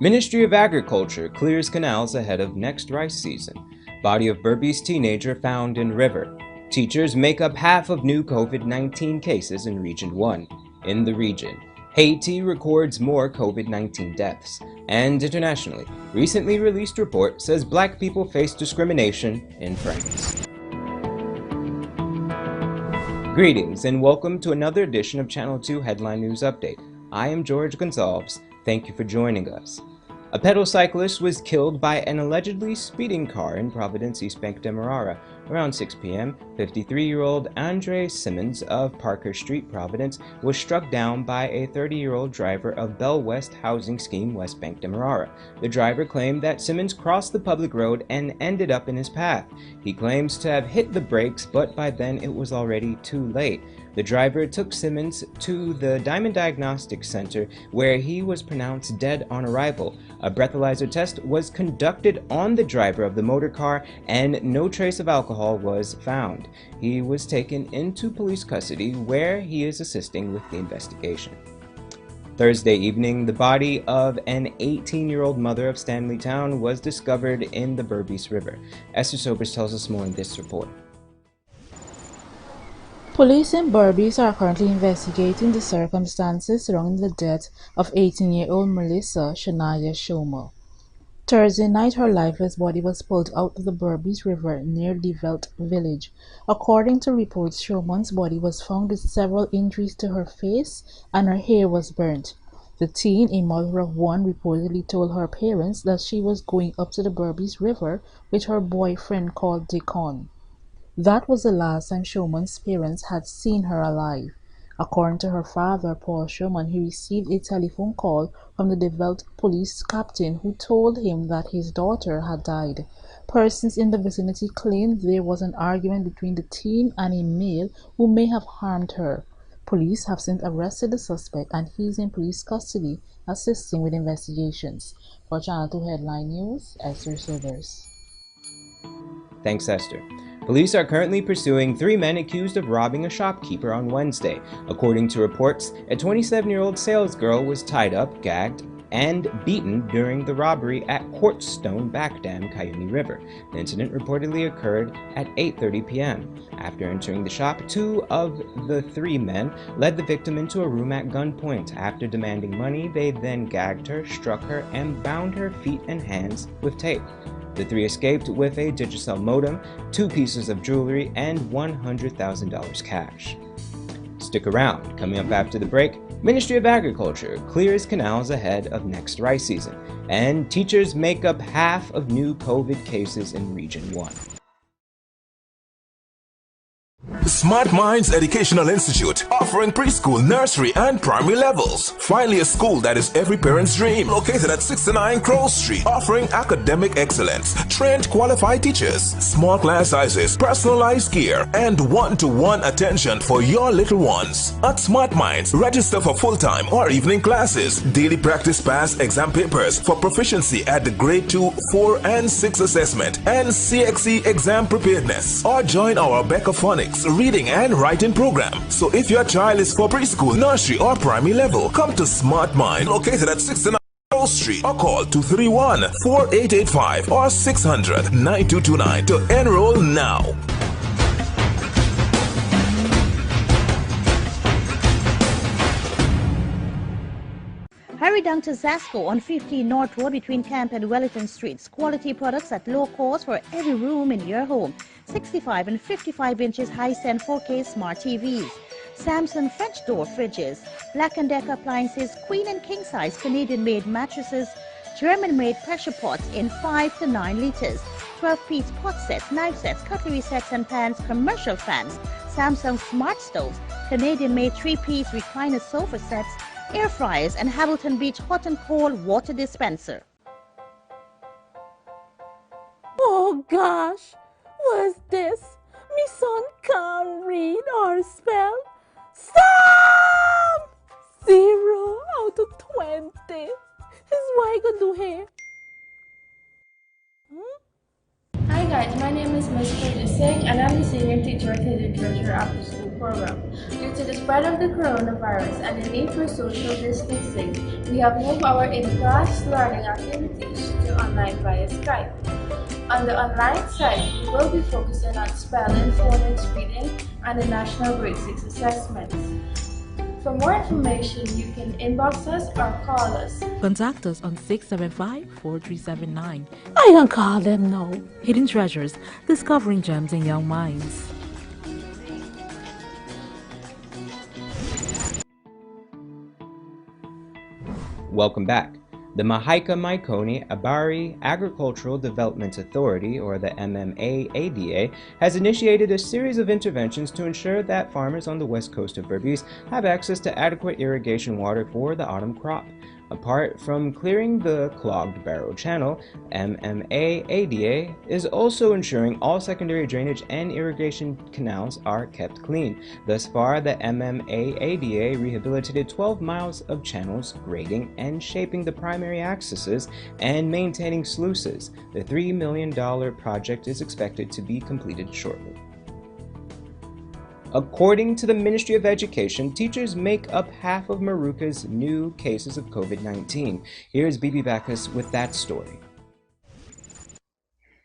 Ministry of Agriculture clears canals ahead of next rice season. Body of Berbice teenager found in river. Teachers make up half of new COVID-19 cases in Region 1. In the region, Haiti records more COVID-19 deaths. And internationally, recently released report says Black people face discrimination in France. Greetings and welcome to another edition of Channel 2 Headline News Update. I am George Gonzalez. Thank you for joining us. A pedal cyclist was killed by an allegedly speeding car in Providence, East Bank Demerara. Around 6 p.m., 53-year-old Andre Simmons of Parker Street, Providence, was struck down by a 30-year-old driver of Bell West Housing Scheme, West Bank Demerara. The driver claimed that Simmons crossed the public road and ended up in his path. He claims to have hit the brakes, but by then it was already too late. The driver took Simmons to the Diamond Diagnostic Center, where he was pronounced dead on arrival. A breathalyzer test was conducted on the driver of the motor car, and no trace of alcohol was found. He was taken into police custody, where he is assisting with the investigation. Thursday evening, the body of an 18-year-old mother of Stanleytown was discovered in the Berbice River. Esther Sobers tells us more in this report. Police in Berbice are currently investigating the circumstances surrounding the death of 18-year-old Melissa Shania Shomer. Thursday night, her lifeless body was pulled out of the Berbice River near Develt village. According to reports, Shomer's body was found with several injuries to her face and her hair was burnt. The teen, a mother of one, reportedly told her parents that she was going up to the Berbice River with her boyfriend called Deacon. That was the last time Shoman's parents had seen her alive. According to her father, Paul Shoman, he received a telephone call from the Develt police captain who told him that his daughter had died. Persons in the vicinity claimed there was an argument between the teen and a male who may have harmed her. Police have since arrested the suspect and he is in police custody, assisting with investigations. For Channel 2 Headline News, Esther Silvers. Thanks, Esther. Police are currently pursuing 3 men accused of robbing a shopkeeper on Wednesday. According to reports, a 27-year-old salesgirl was tied up, gagged, and beaten during the robbery at Quartzstone Back Dam, Cayuga River. The incident reportedly occurred at 8:30 p.m. After entering the shop, 2 of the 3 men led the victim into a room at gunpoint. After demanding money, they then gagged her, struck her, and bound her feet and hands with tape. The 3 escaped with a Digicel modem, 2 pieces of jewelry, and $100,000 cash. Stick around. Coming up after the break, Ministry of Agriculture clears canals ahead of next rice season, and teachers make up half of new COVID cases in Region 1. Smart Minds Educational Institute, offering preschool, nursery, and primary levels. Finally, a school that is every parent's dream. Located at 69 Crow Street, offering academic excellence, trained qualified teachers, small class sizes, personalized care, and one-to-one attention for your little ones. At Smart Minds, register for full-time or evening classes, daily practice pass exam papers for proficiency at the grade 2, 4, and 6 assessment, and CXE exam preparedness, or join our Beccaphonics reading and writing program. So if your child is for preschool, nursery, or primary level, come to Smart Mind, located at 69 Street, or call 231-4885 or 600-9229 to enroll now. Hurry down to Zasco on 15 North Road between Camp and Wellington Streets. Quality products at low cost for every room in your home. 65 and 55 inches high-stand 4K smart TVs. Samsung French door fridges. Black & Decker appliances, queen and king size Canadian-made mattresses. German-made pressure pots in 5 to 9 liters. 12-piece pot sets, knife sets, cutlery sets and pans, commercial fans. Samsung smart stoves. Canadian-made 3-piece recliner sofa sets. Air fryers and Hamilton Beach hot and cold water dispenser. Oh gosh, what's this? Me son can't read or spell. Stop! 0 out of 20. Is what I gonna do here? Hi guys, my name is Ms. Berbice and I'm the senior teacher at the agriculture after school Forum. Due to the spread of the coronavirus and the need for social distancing, we have moved our in-class learning activities to online via Skype. On the online site, we will be focusing on spelling, phonics, reading, and the National Grade 6 assessments. For more information, you can inbox us or call us. Contact us on 675-4379. I can call them now. Hidden Treasures, discovering gems in young minds. Welcome back. The Mahaica-Maikoni Abari Agricultural Development Authority, or the MMA-ADA, has initiated a series of interventions to ensure that farmers on the west coast of Berbice have access to adequate irrigation water for the autumn crop. Apart from clearing the clogged barrow channel, MMA-ADA is also ensuring all secondary drainage and irrigation canals are kept clean. Thus far, the MMA-ADA rehabilitated 12 miles of channels, grading and shaping the primary accesses and maintaining sluices. The $3 million project is expected to be completed shortly. According to the Ministry of Education, teachers make up half of Maruca's new cases of COVID-19. Here's Bibi Bacchus with that story.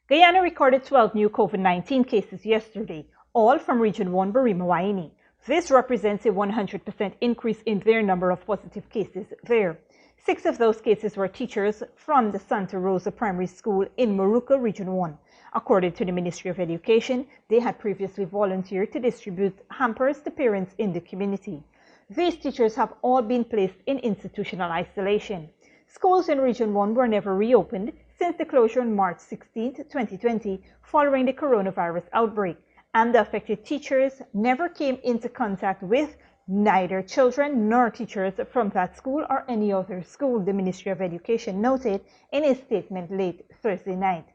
Guyana recorded 12 new COVID-19 cases yesterday, all from Region 1 Berbice. This represents a 100% increase in their number of positive cases there. 6 of those cases were teachers from the Santa Rosa Primary School in Maruca, Region 1. According to the Ministry of Education, they had previously volunteered to distribute hampers to parents in the community. These teachers have all been placed in institutional isolation. Schools in Region 1 were never reopened since the closure on March 16, 2020, following the coronavirus outbreak, and the affected teachers never came into contact with neither children nor teachers from that school or any other school, the Ministry of Education noted in a statement late Thursday night.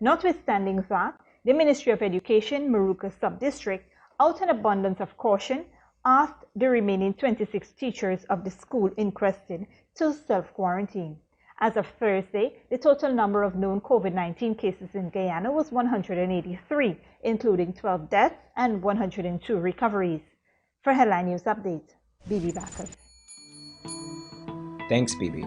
Notwithstanding that, the Ministry of Education, Maruca Sub-District, out an abundance of caution, asked the remaining 26 teachers of the school in question to self-quarantine. As of Thursday, the total number of known COVID-19 cases in Guyana was 183, including 12 deaths and 102 recoveries. For Headline News Update, Bibi Bacchus. Thanks, Bibi.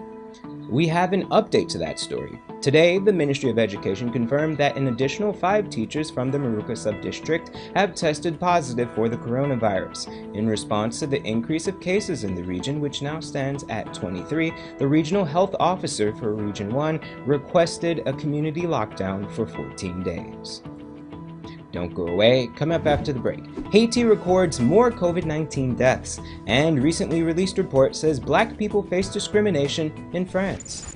We have an update to that story. Today, the Ministry of Education confirmed that an additional 5 teachers from the Maruca Sub-District have tested positive for the coronavirus. In response to the increase of cases in the region, which now stands at 23, the Regional Health Officer for Region 1 requested a community lockdown for 14 days. Don't go away. Come up after the break. Haiti records more COVID-19 deaths, and recently released report says Black people face discrimination in France.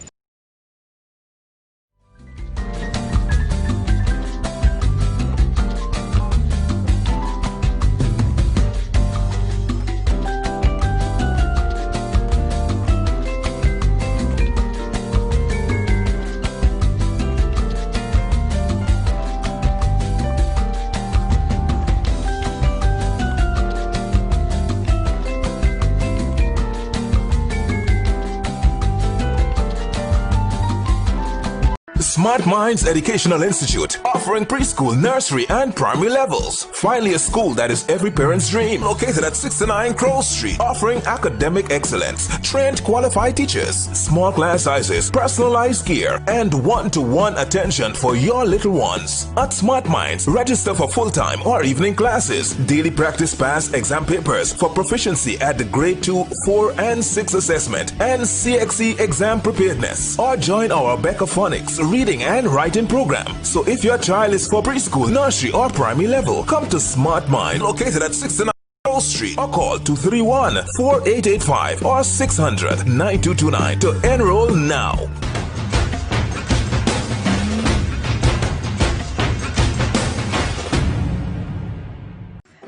Smart Minds Educational Institute, offering preschool, nursery, and primary levels. Finally, a school that is every parent's dream. Located at 69 Crow Street, offering academic excellence, trained qualified teachers, small class sizes, personalized gear, and one-to-one attention for your little ones. At Smart Minds, register for full-time or evening classes, daily practice pass exam papers for proficiency at the grade 2, 4, and 6 assessment, and CXE exam preparedness. Or join our Becca Phonics reading and writing program. So if your child is for preschool, nursery, or primary level, come to Smart Mind, located at 69 Street, or call 231-4885 or 600-9229 to enroll now.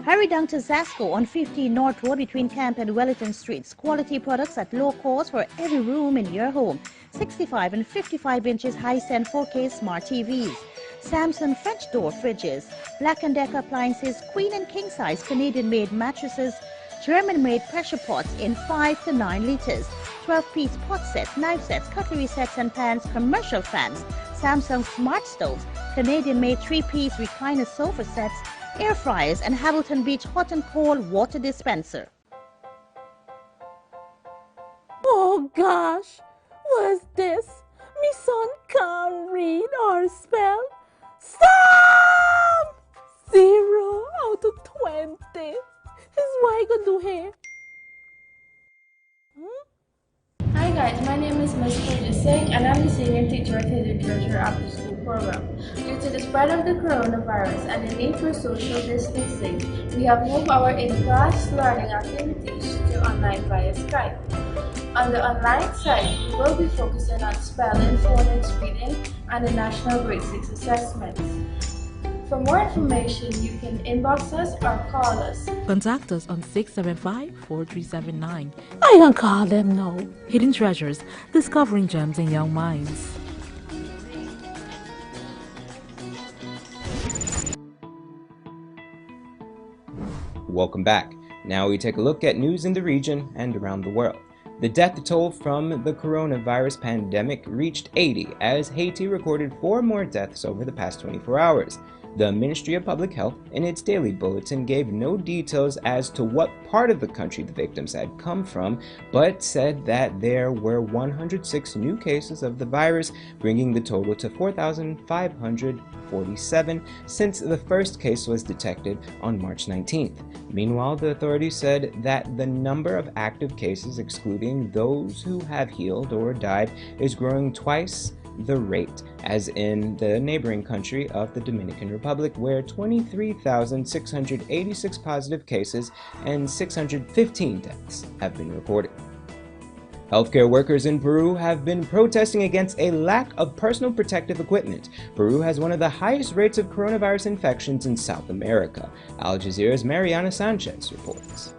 Hurry down to Zasco on 15 North Road between Camp and Wellington Streets. Quality products at low cost for every room in your home. 65 and 55 inches high-end 4K smart TVs. Samsung French door fridges. Black & Decker appliances, queen and king size Canadian-made mattresses. German-made pressure pots in 5 to 9 liters. 12-piece pot sets, knife sets, cutlery sets and pans, commercial fans. Samsung smart stoves. Canadian-made 3-piece recliner sofa sets. air fryers, and Hamilton Beach hot and cold water dispenser. Oh gosh, what's this? Me son can't read or spell. Stop! 0 out of 20. Is what I gonna do here? Hi guys, my name is Ms. Berbice and I'm the senior teacher at the Treasure After School program. Due to the spread of the coronavirus and the need for social distancing, we have moved our in-class learning activities to online via Skype. On the online side, we will be focusing on spelling, phonics, reading, and the National Grade 6 assessments. For more information, you can inbox us or call us. Contact us on 675-4379. I can call them now. Hidden treasures, discovering gems in young minds. Welcome back. Now we take a look at news in the region and around the world. The death toll from the coronavirus pandemic reached 80 as Haiti recorded 4 more deaths over the past 24 hours. The Ministry of Public Health, in its daily bulletin, gave no details as to what part of the country the victims had come from, but said that there were 106 new cases of the virus, bringing the total to 4,547 since the first case was detected on March 19th. Meanwhile, the authorities said that the number of active cases, excluding those who have healed or died, is growing twice the rate as in the neighboring country of the Dominican Republic, where 23,686 positive cases and 615 deaths have been reported. Healthcare workers in Peru have been protesting against a lack of personal protective equipment. Peru has one of the highest rates of coronavirus infections in South America. Al Jazeera's Mariana Sanchez reports.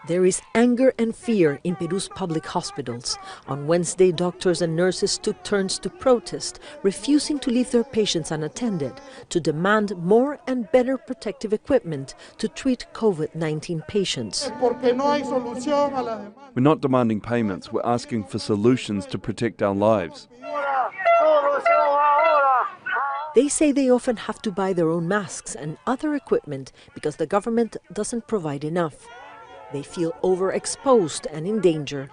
There is anger and fear in Peru's public hospitals. On Wednesday, doctors and nurses took turns to protest, refusing to leave their patients unattended, to demand more and better protective equipment to treat COVID-19 patients. We're not demanding payments, we're asking for solutions to protect our lives. They say they often have to buy their own masks and other equipment because the government doesn't provide enough. They feel overexposed and in danger.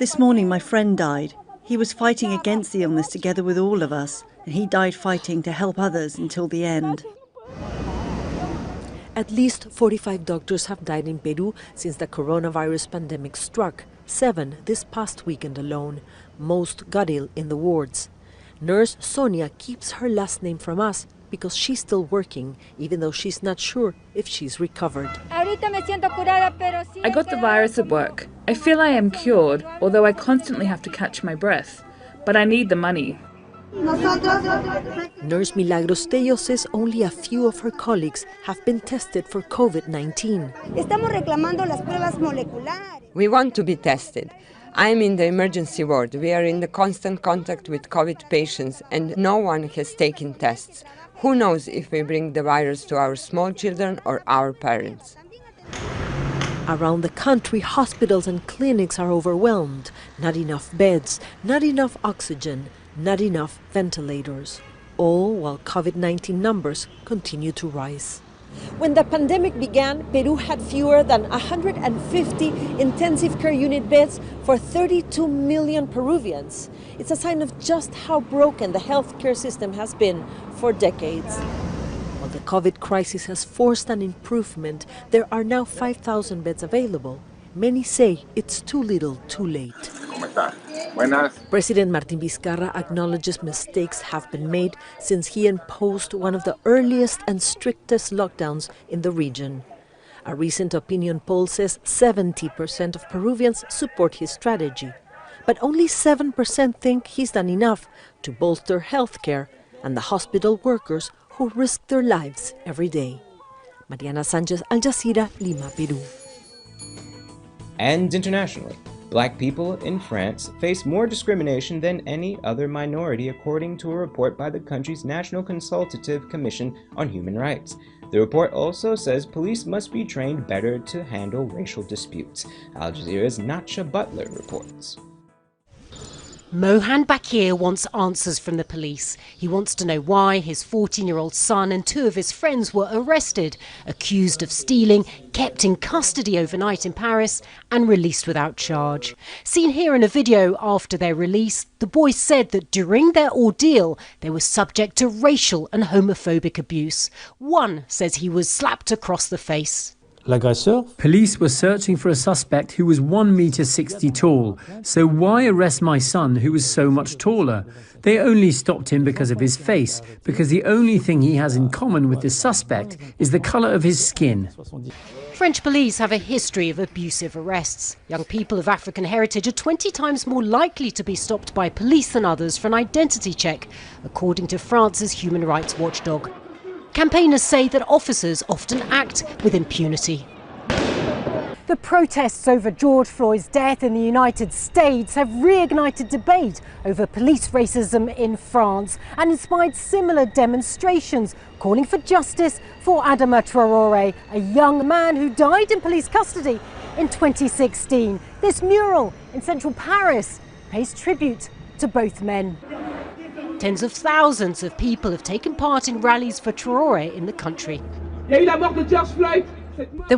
This morning my friend died. He was fighting against the illness together with all of us, and he died fighting to help others until the end. At least 45 doctors have died in Peru since the coronavirus pandemic struck, 7 this past weekend alone. Most got ill in the wards. Nurse Sonia keeps her last name from us because she's still working, even though she's not sure if she's recovered. I got the virus at work. I feel I am cured, although I constantly have to catch my breath. But I need the money. Nurse Milagros Tello says only a few of her colleagues have been tested for COVID-19. We want to be tested. I'm in the emergency ward. We are in the constant contact with COVID patients and no one has taken tests. Who knows if we bring the virus to our small children or our parents? Around the country, hospitals and clinics are overwhelmed. Not enough beds, not enough oxygen, not enough ventilators. All while COVID-19 numbers continue to rise. When the pandemic began, Peru had fewer than 150 intensive care unit beds for 32 million Peruvians. It's a sign of just how broken the healthcare system has been for decades. While the COVID crisis has forced an improvement, there are now 5,000 beds available. Many say it's too little, too late. President Martín Vizcarra acknowledges mistakes have been made since he imposed one of the earliest and strictest lockdowns in the region. A recent opinion poll says 70% of Peruvians support his strategy, but only 7% think he's done enough to bolster healthcare and the hospital workers who risk their lives every day. Mariana Sanchez, Al Jazeera, Lima, Peru. And internationally, Black people in France face more discrimination than any other minority, according to a report by the country's National Consultative Commission on Human Rights. The report also says police must be trained better to handle racial disputes. Al Jazeera's Nacha Butler reports. Mohan Bakir wants answers from the police. He wants to know why his 14-year-old son and 2 of his friends were arrested, accused of stealing, kept in custody overnight in Paris and released without charge. Seen here in a video after their release, the boys said that during their ordeal they were subject to racial and homophobic abuse. One says he was slapped across the face. Police were searching for a suspect who was 1.60 meters tall, so why arrest my son who was so much taller? They only stopped him because of his face, because the only thing he has in common with the suspect is the colour of his skin. French police have a history of abusive arrests. Young people of African heritage are 20 times more likely to be stopped by police than others for an identity check, according to France's human rights watchdog. Campaigners say that officers often act with impunity. The protests over George Floyd's death in the United States have reignited debate over police racism in France and inspired similar demonstrations calling for justice for Adama Traoré, a young man who died in police custody in 2016. This mural in central Paris pays tribute to both men. Tens of thousands of people have taken part in rallies for Traoré in the country. There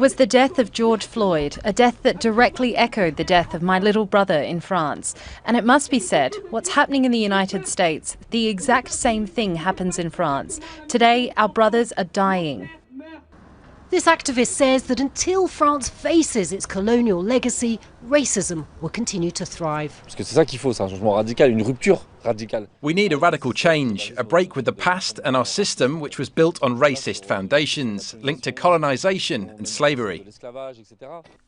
was the death of George Floyd, a death that directly echoed the death of my little brother in France. And it must be said, what's happening in the United States, the exact same thing happens in France. Today, our brothers are dying. This activist says that until France faces its colonial legacy, racism will continue to thrive. We need a radical change, a break with the past and our system which was built on racist foundations, linked to colonisation and slavery.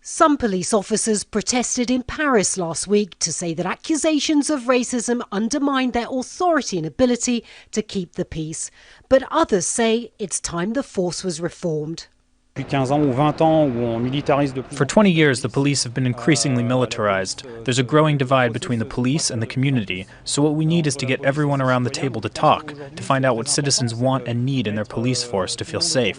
Some police officers protested in Paris last week to say that accusations of racism undermine their authority and ability to keep the peace. But others say it's time the force was reformed. For 20 years, the police have been increasingly militarized. There's a growing divide between the police and the community, so what we need is to get everyone around the table to talk, to find out what citizens want and need in their police force to feel safe.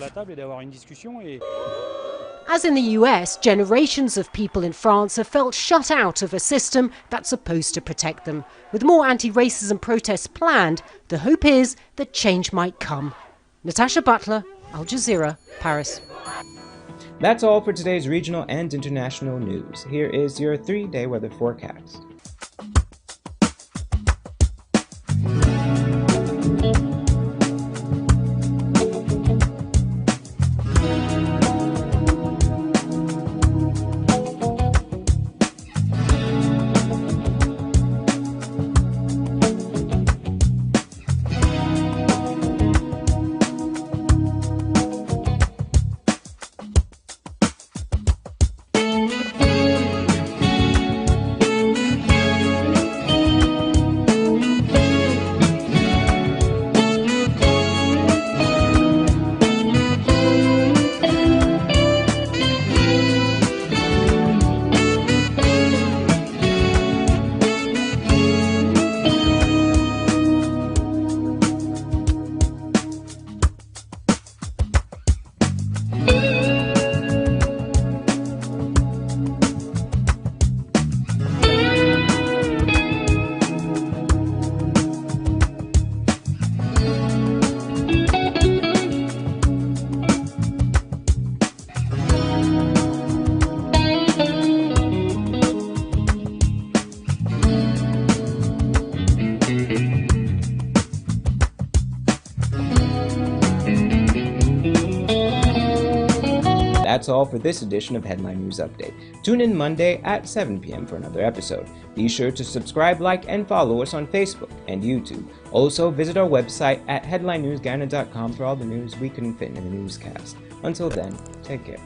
As in the US, generations of people in France have felt shut out of a system that's supposed to protect them. With more anti-racism protests planned, the hope is that change might come. Natasha Butler, Al Jazeera, Paris. That's all for today's regional and international news. Here is your 3-day weather forecast. That's all for this edition of Headline News Update. Tune in Monday at 7 p.m. for another episode. Be sure to subscribe, like, and follow us on Facebook and YouTube. Also, visit our website at headlinenewsguyana.com for all the news we couldn't fit in a newscast. Until then, take care.